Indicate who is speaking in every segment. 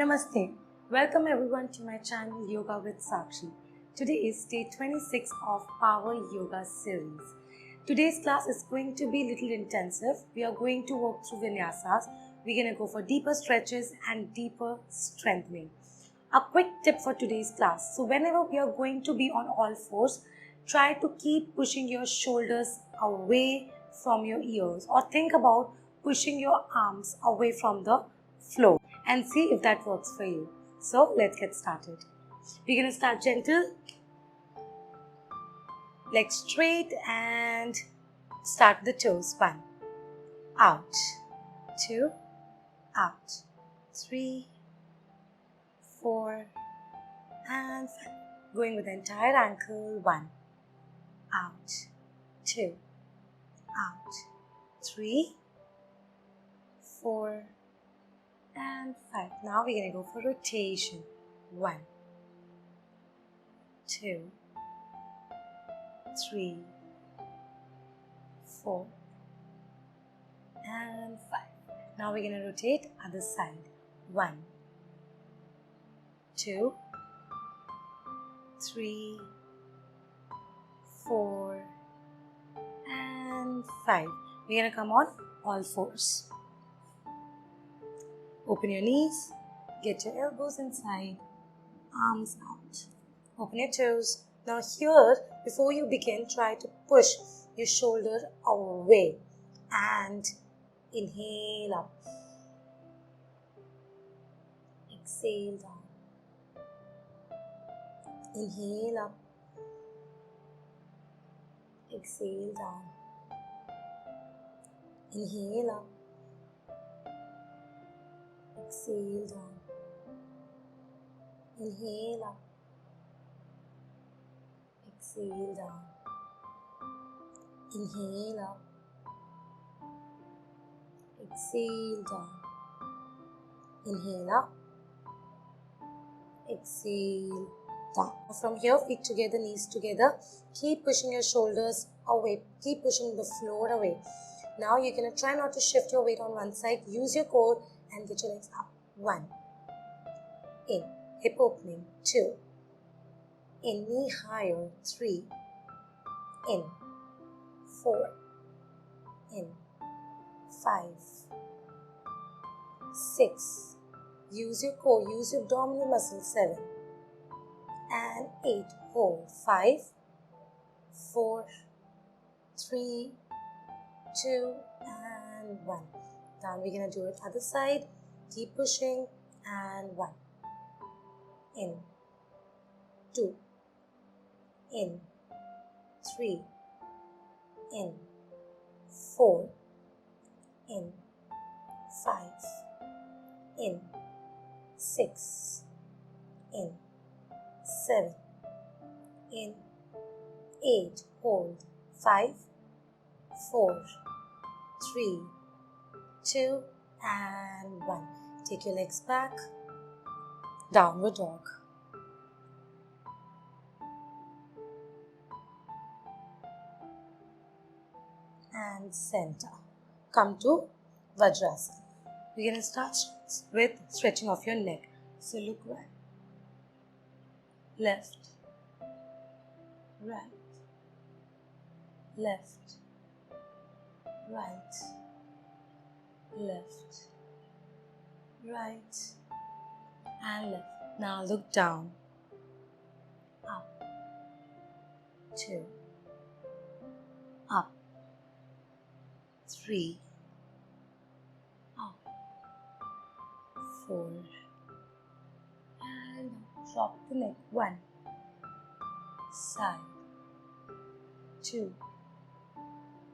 Speaker 1: Namaste. Welcome everyone to my channel Yoga with Sakshi. Today is day 26 of Power Yoga series. Today's class is going to be a little intensive. We are going to work through vinyasas. We're going to go for deeper stretches and deeper strengthening. A quick tip for today's class. So whenever we are going to be on all fours, try to keep pushing your shoulders away from your ears, or think about pushing your arms away from the floor and see if that works for you. So let's get started. We're going to start gentle, legs straight, and start the toes. 1, out, 2, out, 3, 4, and 5. Going with the entire ankle. 1, out, 2, out, 3, 4, and 5. Now we're going to go for rotation. 1, 2, 3, 4, and 5. Now we're going to rotate other side. 1, 2, 3, 4, and 5. We're going to come on all fours. Open your knees, get your elbows inside, arms out. Open your toes. Now here, before you begin, try to push your shoulder away and inhale up. Exhale down. Inhale up. Exhale down. Inhale up. Exhale down. Inhale up. Exhale down. Inhale up. Exhale down. Inhale up. Exhale down. From here, feet together, knees together. Keep pushing your shoulders away. Keep pushing the floor away. Now you're going to try not to shift your weight on one side. Use your core and get your legs up. 1, in, hip opening. 2, in, knee higher. 3, in, 4, in, 5, 6, use your core, use your abdominal muscle. 7, and 8, hold. 5, 4, 3, 2, and 1. Now we're going to do it other side. Keep pushing. And 1, in, 2, in, 3, in, 4, in, 5, in, 6, in, 7, in, 8, hold. 5, 4, 3, 2, and 1. Take your legs back. Downward dog. And center. Come to Vajrasana. We're going to start with stretching of your neck. So look right, left, right, left, right, left, right, and left. Now look down, up, 2, up, 3, up, 4, and drop the neck. 1, side, 2,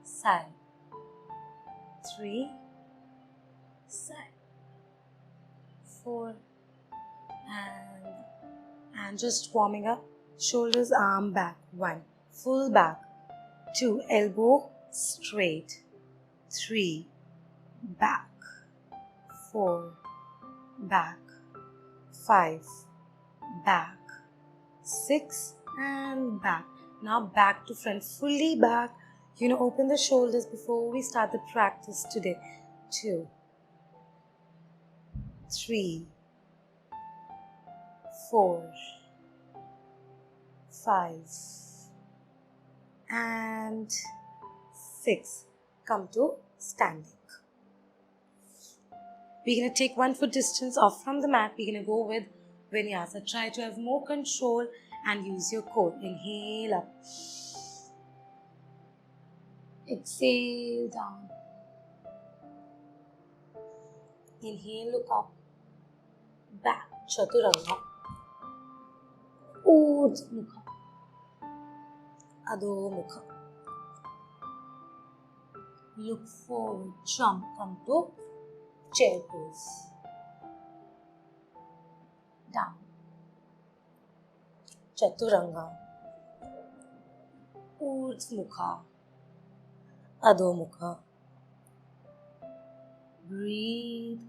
Speaker 1: side, 3, side, 4, and just warming up. Shoulders, arm back. 1, full back. 2, elbow straight. 3, back. 4, back. 5, back. 6, and back. Now back to front, fully back. Open the shoulders before we start the practice today. 2, 3, 4, 5, and 6. Come to standing. We're going to take 1 foot distance off from the mat. We're going to go with Vinyasa. Try to have more control and use your core. Inhale up. Exhale down. Inhale, look up. Back. Chaturanga. Urdhva Mukha. Adho Mukha. Look forward. Jump. Come to chair pose. Down. Chaturanga. Urdhva Mukha. Adho Mukha. Breathe.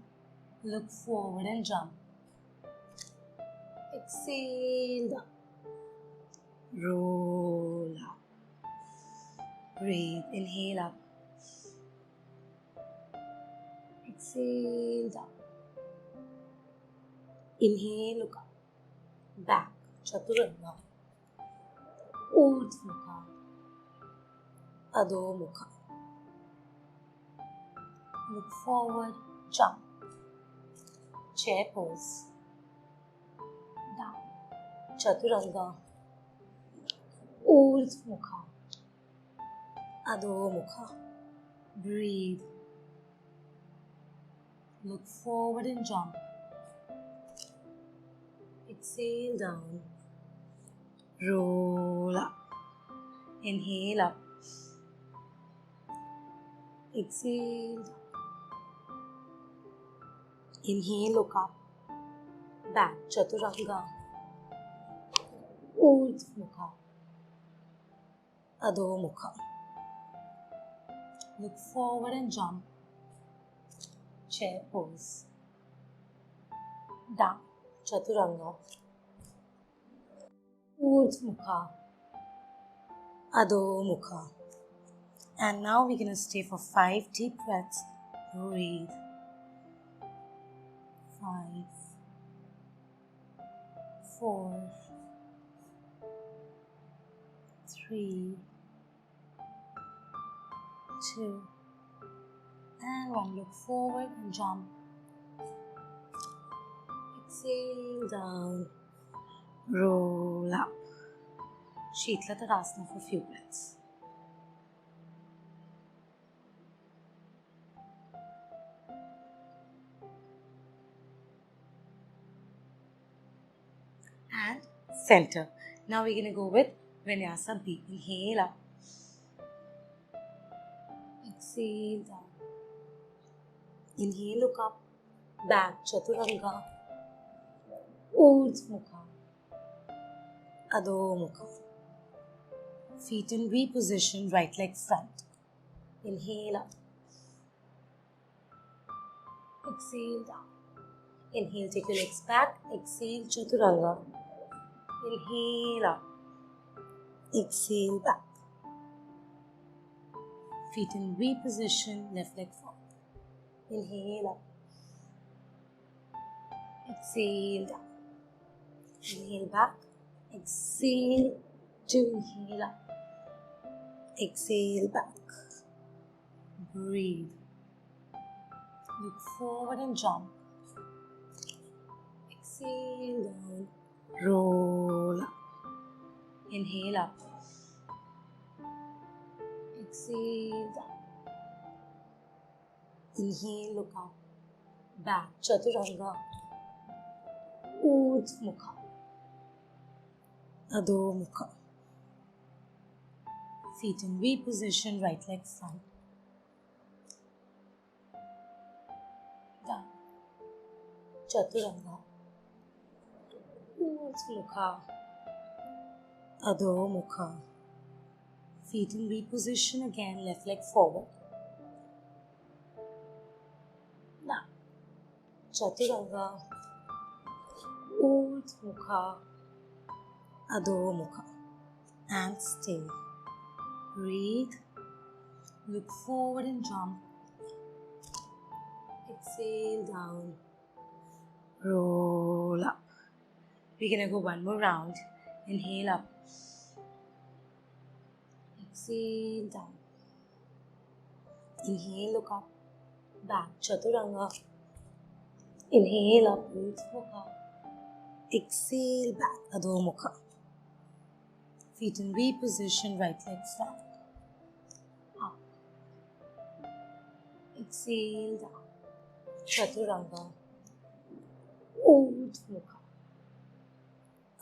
Speaker 1: Look forward and jump. Exhale down. Roll up. Breathe. Inhale up. Exhale down. Inhale, look up. Back. Chaturanga. Urdhva Mukha. Adho Mukha. Look forward. Jump. Chair pose. Down. Chaturanga. Urdhva Mukha. Adho Mukha. Breathe. Look forward and jump. Exhale down. Roll up. Inhale up. Exhale down. Inhale, look up. Back. Chaturanga. Urdhva Mukha. Adho Mukha. Look forward and jump. Chair pose. Down. Chaturanga. Urdhva Mukha. Adho Mukha. And now we're going to stay for 5 deep breaths. Breathe. 5, 4, 3, 2, and 1. Look forward and jump. Exhale down. Roll up. Shitla Tadasana for a few breaths. And center. Now we're going to go with Vinyasa B. Inhale up. Exhale down. Inhale, look up. Back. Chaturanga. Urdhva Mukha. Adho Mukha. Feet in V position, right leg front. Inhale up. Exhale down. Inhale, take your legs back. Exhale, Chaturanga. Inhale up. Exhale back. Feet in V position, left leg forward. Inhale up. Exhale down. Inhale back. Exhale to inhale up. Exhale back. Breathe. Look forward and jump. Exhale down. Roll up. Inhale up. Exhale down. Inhale, look up. Back. Chaturanga. Urdhva Mukha. Adho Mukha. Feet in V position, right leg front. Down. Chaturanga. Urdhva Mukha. Adho Mukha. Feet in V position again, left leg forward. Now, Chaturanga. Urdhva Mukha. Adho Mukha. And stay. Breathe. Look forward and jump. Exhale down. Roll up. We're gonna go one more round. Inhale up. Exhale down. Inhale, look up. Back, Chaturanga. Inhale up, Urdhva. Exhale back, Adho Mukha. Feet in V position, right leg flat. Up. Exhale down. Chaturanga. Urdhva.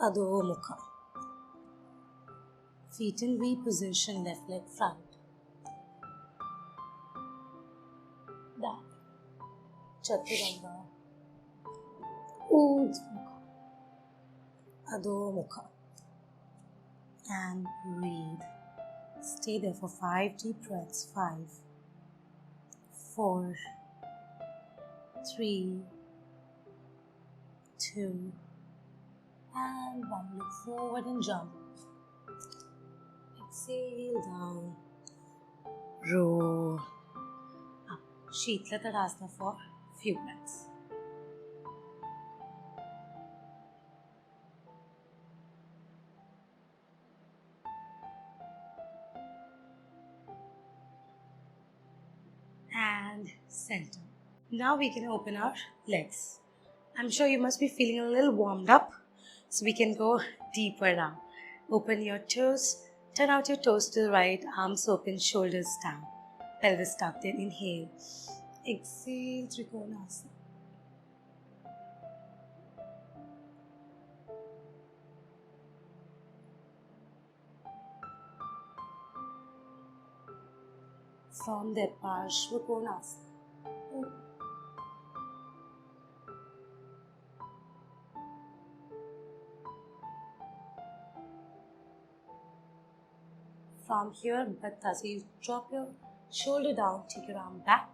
Speaker 1: Adho Mukha. Feet in V position, left leg front. Down. Chaturanga. Urdhva. Adho Mukha. And breathe. Stay there for 5 deep breaths. 5, 4, 3, 2, and 1. Look forward and jump. Exhale down. Roll up. Sheetla Tadasana for few breaths. And center. Now we can open our legs. I'm sure you must be feeling a little warmed up, so we can go deeper now. Open your toes, turn out your toes to the right, arms open, shoulders down, pelvis tucked in. Inhale, exhale, Trikonasana. From there, Parshva Konasana. From here, Baddha, so you drop your shoulder down, take your arm back,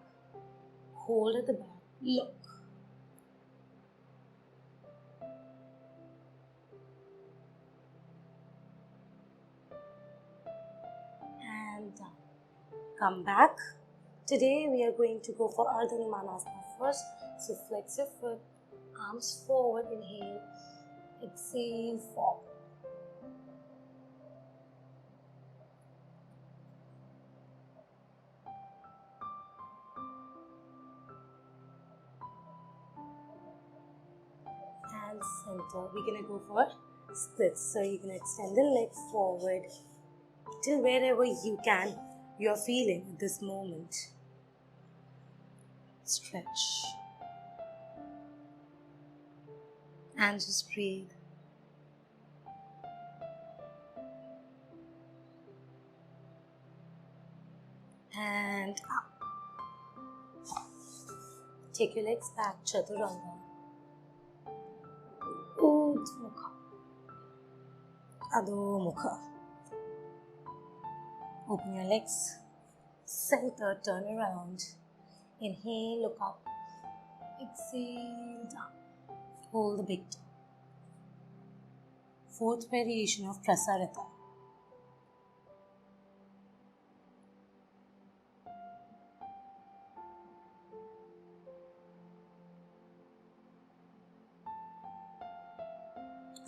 Speaker 1: hold at the back, look. And down. Come back. Today we are going to go for Ardha Numanasana first. So flex your foot, arms forward, inhale, exhale, fall. And center. We're going to go for splits. So you're going to extend the leg forward till wherever you can, you're feeling at this moment. Stretch. And just breathe. And up. Take your legs back, Chaturanga. Urdhva. Adho Mukha. Open your legs. Center, turn around. Inhale, look up. Exhale, down. Hold the big toe. Fourth variation of Prasarita.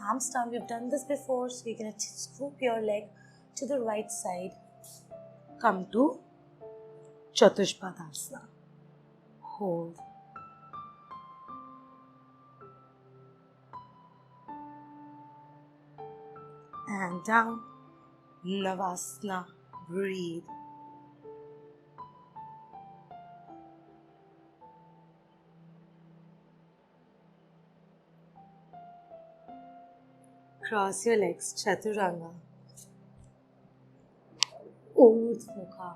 Speaker 1: Arms down. We've done this before, so you're going to scoop your leg to the right side. Come to Chatushpadasana. Hold. And down. Navasana. Breathe. Cross your legs, Chaturanga. Urdhva.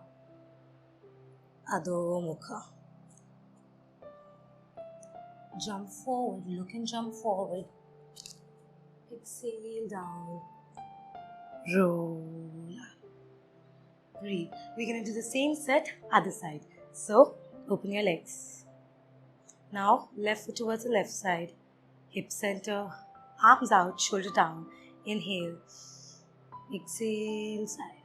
Speaker 1: Adho Mukha. Jump forward, look and jump forward. Exhale down. Roll up. Breathe. We're going to do the same set, other side. So, open your legs. Now, left foot towards the left side. Hip center, arms out, shoulder down. Inhale. Exhale, side.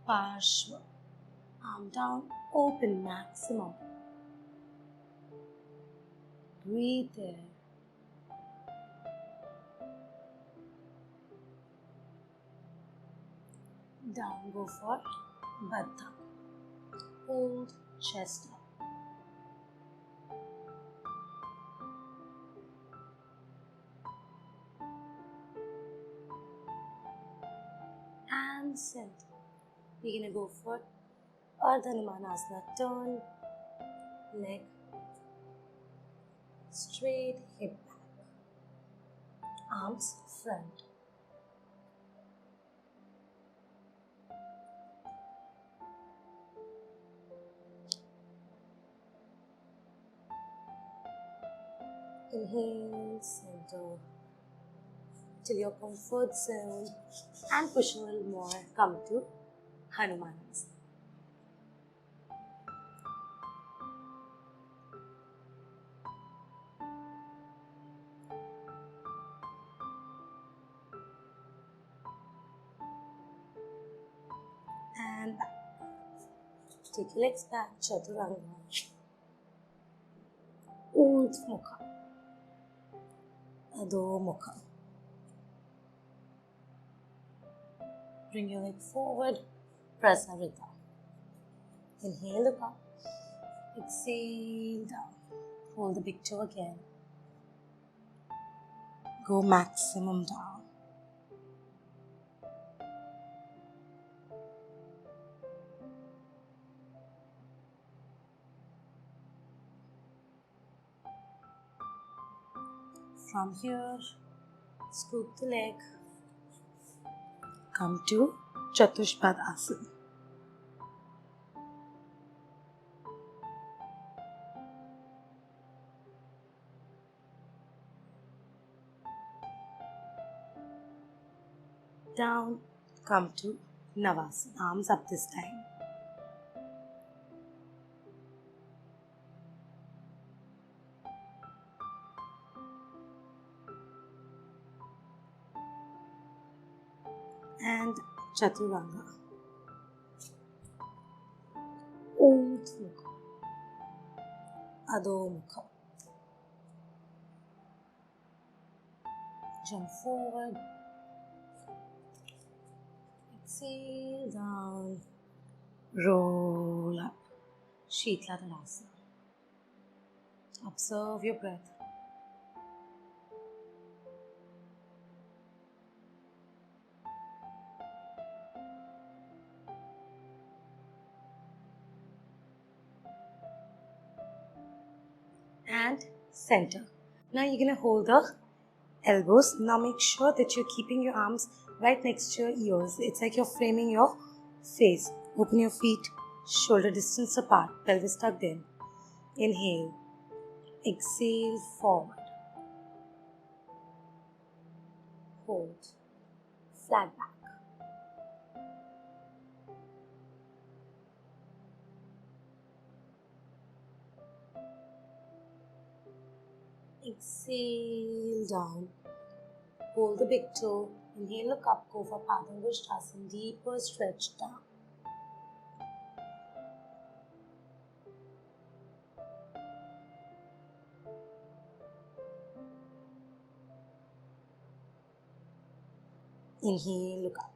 Speaker 1: Parshva. Arm down, open maximum. Breathe there. Down, go for Baddha. Hold chest up. And center. We're gonna go for Ardha Hanumanasana. Turn, leg straight, hip back. Arms front. Inhale, center till your comfort zone and push a little more. Come to Hanumanasana. And back. Take your legs back, Chaturanga. Urdhva Mukha. Adho Mukha. Bring your leg forward, Prasarita. Inhale, look up. Exhale, down. Hold the big toe again. Go maximum down. From here, scoop the leg. Come to Chatushpadasana. Down, come to Navasana. Arms up this time. And Chaturanga. Urdhva Mukha. Adho Mukha. Jump forward. Exhale, down. Roll up. Shitladhanasana. Observe your breath. And center. Now you're going to hold the elbows. Now make sure that you're keeping your arms right next to your ears. It's like you're framing your face. Open your feet, shoulder distance apart, pelvis tucked in. Inhale. Exhale, forward. Hold. Flat back. Exhale, down. Hold the big toe. Inhale, look up, go for Padangusthasana. Deeper stretch down. Inhale, look up.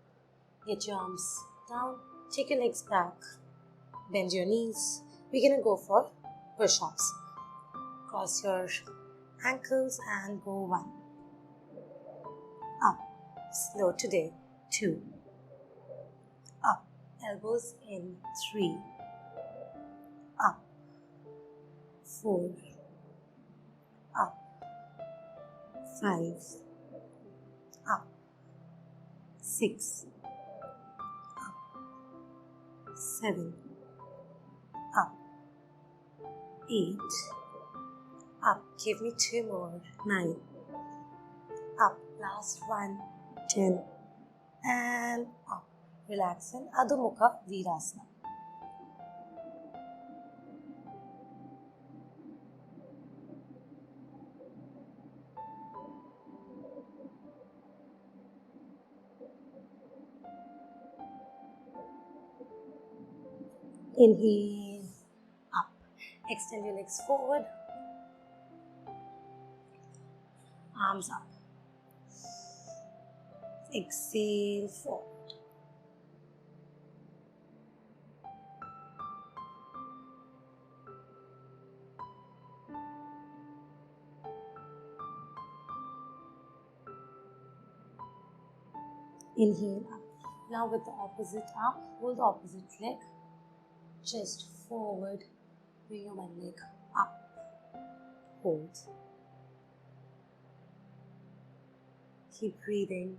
Speaker 1: Get your arms down. Take your legs back. Bend your knees. We're going to go for push-ups. Cross your ankles and go 1. Up. Slow today. 2. Up. Elbows in. 3. Up. 4. Up. 5. Up. 6. Up. 7. Up. 8. Up. Give me 2 more. 9. Up. Last 1. 10. And up. Relax in Adho Mukha Virasana. Inhale, up. Extend your legs forward. Arms up. Exhale, forward. Inhale, up. Now with the opposite arm, hold the opposite leg. Chest forward. Bring your one leg up. Hold. Keep breathing.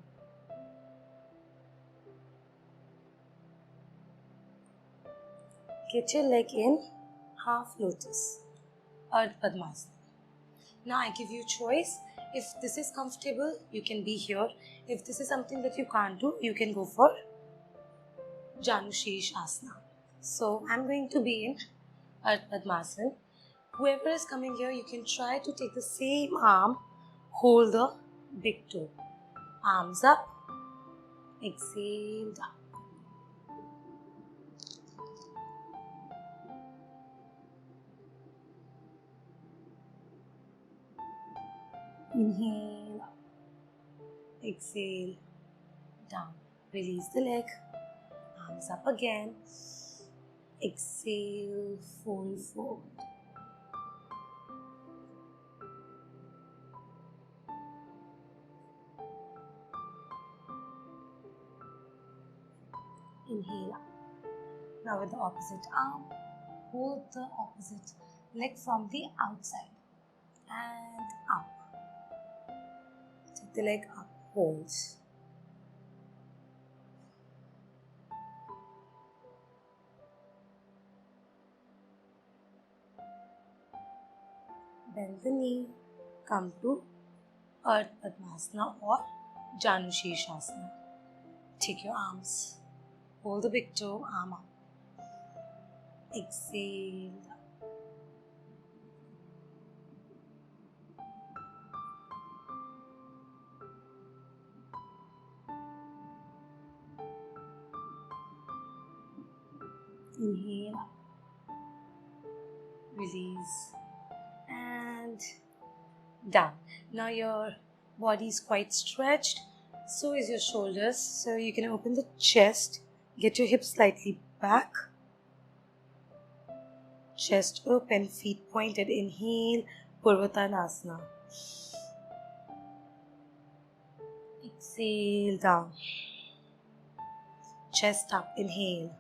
Speaker 1: Get your leg in, half lotus, Ardha Padmasana. Now I give you choice. If this is comfortable, you can be here. If this is something that you can't do, you can go for Janushesh Asana. So I'm going to be in Ardha Padmasana. Whoever is coming here, you can try to take the same arm, hold the big toe. Arms up, exhale down. Inhale, up. Exhale, down. Release the leg, arms up again. Exhale, fold forward. Inhale up. Now with the opposite arm, hold the opposite leg from the outside and up. Take the leg up, hold. Bend the knee, come to Ardha Padmasana or Janushesh Asana. Take your arms, hold the big toe, arm up. Exhale. Inhale, release, and down. Now your body is quite stretched, so is your shoulders. So you can open the chest, get your hips slightly back, chest open, feet pointed. Inhale, Purvottanasana. Exhale, down. Chest up, inhale.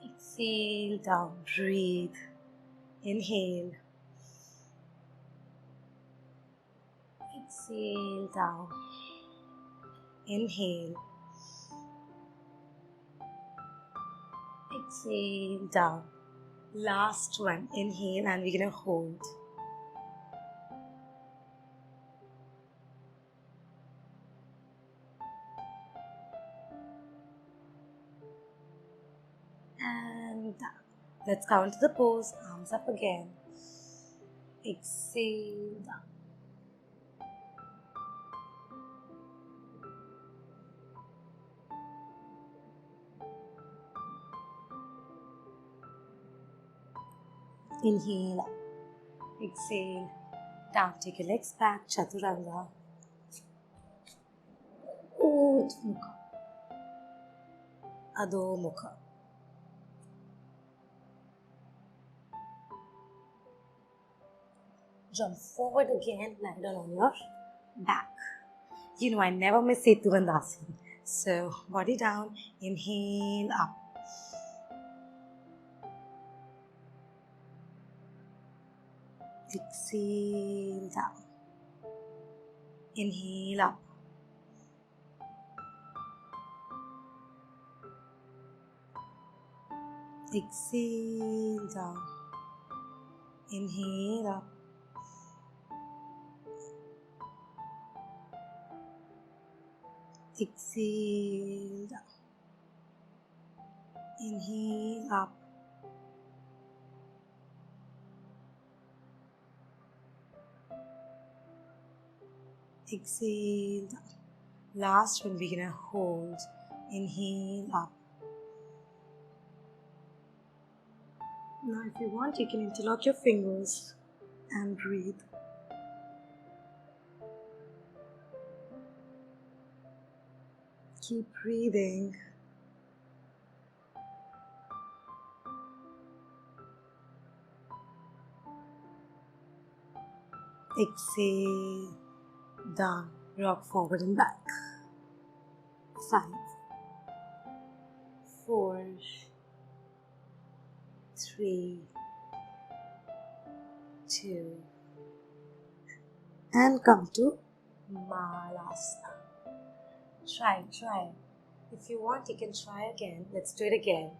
Speaker 1: Exhale, down. Breathe. Inhale. Exhale, down. Inhale. Exhale, down. Last one. Inhale, and we're going to hold. And down. Let's count the pose. Arms up again. Exhale, down. Inhale up. Exhale, down. Take your legs back, Chaturanga. Urdhva Mukha. Adho Mukha. Jump forward again, lie down on your back. You know I never miss Setu Bandhasana. So, body down, inhale up. Exhale down. Inhale up. Exhale down. Inhale up. Exhale down. Inhale up. Exhale down. Last one, we're gonna hold. Inhale up. Now, if you want, you can interlock your fingers and breathe. Keep breathing. Exhale, down, rock forward and back. 5, 4, 3, 2, and come to Malasana. Try. If you want, you can try again. Let's do it again.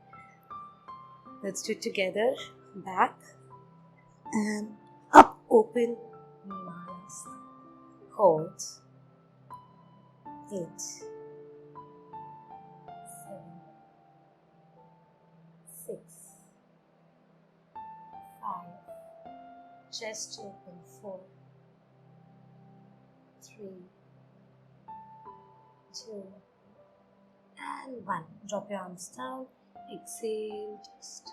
Speaker 1: Let's do it together. Back and up, open, Malasana. Hold. 8, 7, 6, 5, chest open, 4, 3, 2, and 1. Drop your arms down. Exhale, twist.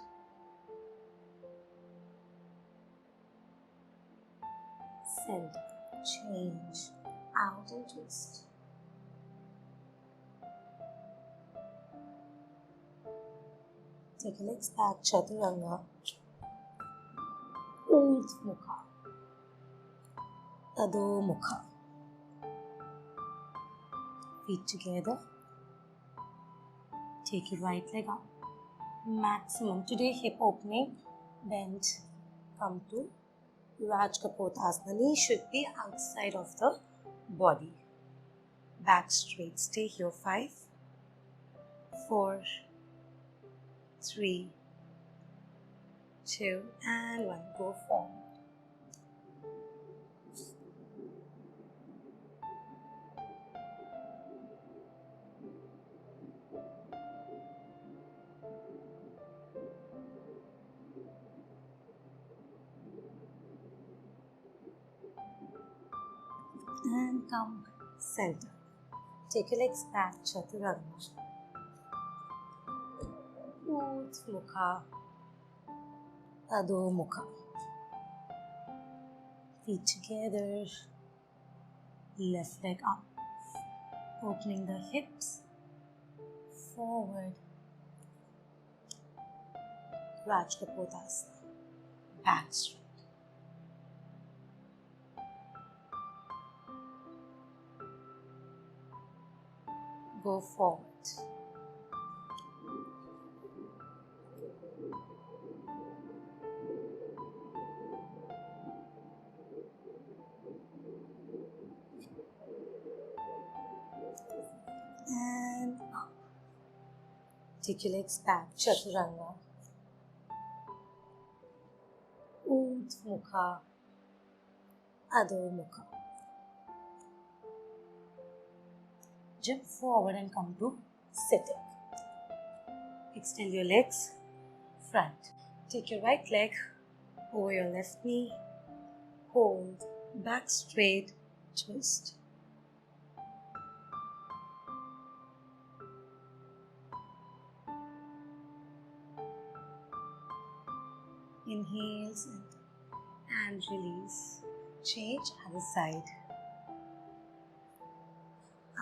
Speaker 1: Center, change, out and twist. Take your legs back, Chaturanga. Urdhva Mukha, Adho Mukha. Feet together. Take your right leg up. Maximum. Today, hip opening. Bend. Come to Rajkapotasana. Knee should be outside of the body. Back straight. Stay here. 5, 4, 3, 2, and 1. Go forward. And come center. Take your legs back, Chaturanga. Urdhva Mukha, Adho Mukha. Feet together. Left leg up. Opening the hips. Forward. Rajkapotasana. Back straight. Go forward. And up. Take your legs back, Chaturanga. Urdhva Mukha, Adho Mukha. Jump forward and come to sitting. Extend your legs, front. Take your right leg over your left knee. Hold, back straight, twist. Inhale, center, and release. Change other side.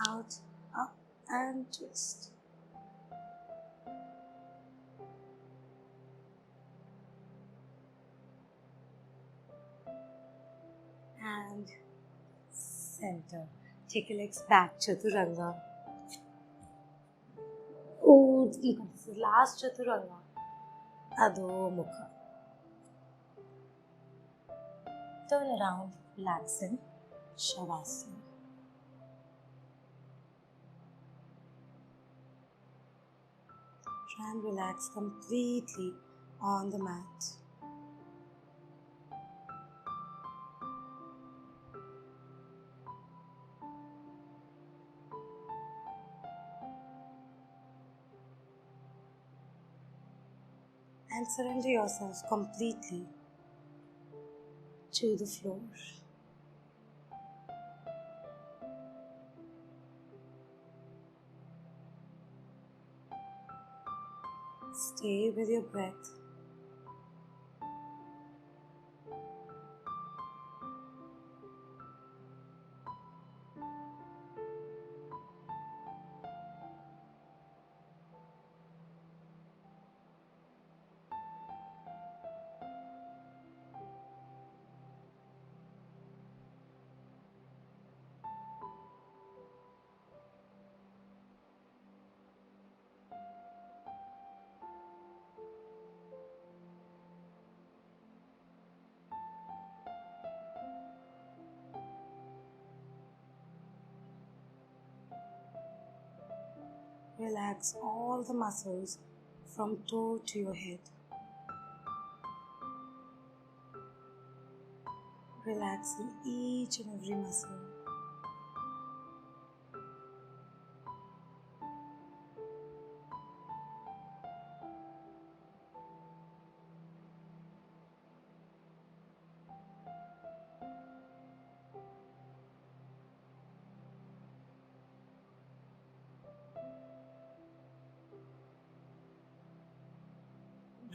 Speaker 1: Out, up, and twist. And center. Take your legs back, Chaturanga. Urdhva Mukha. This is last Chaturanga. Adho Mukha. Turn around, relax in Shavasana. Try and relax completely on the mat. And surrender yourself completely to the floor. Stay with your breath Relax all the muscles from toe to your head. Relaxing each and every muscle.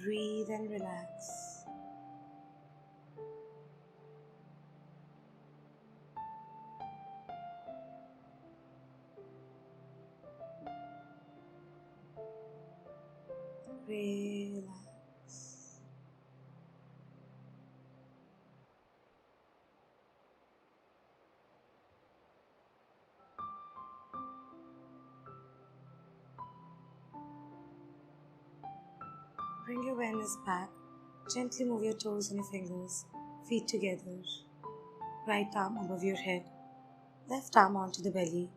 Speaker 1: Breathe and relax. Relax. Bring your awareness back. Gently move your toes and your fingers, feet together. Right arm above your head. Left arm onto the belly.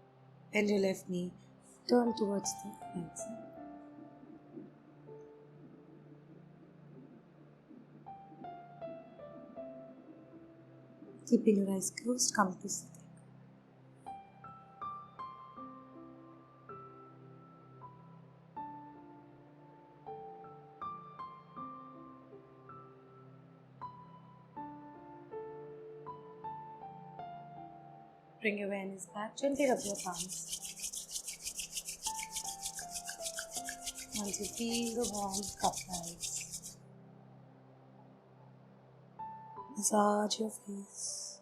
Speaker 1: Bend your left knee. Turn towards the right side. Keeping your eyes closed, come to sit. Bring your awareness back. Gently rub your palms. Once you feel the warm cup rise, massage your face.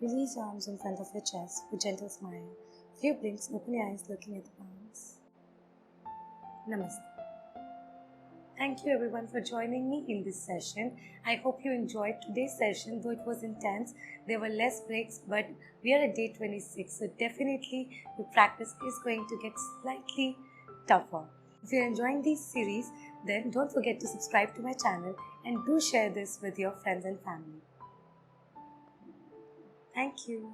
Speaker 1: Release your arms in front of your chest with a gentle smile. Few blinks, open your eyes looking at the palms. Namaste. Thank you everyone for joining me in this session. I hope you enjoyed today's session, though it was intense. There were less breaks, but we are at day 26, so definitely the practice is going to get slightly tougher. If you're enjoying this series, then don't forget to subscribe to my channel and do share this with your friends and family. Thank you.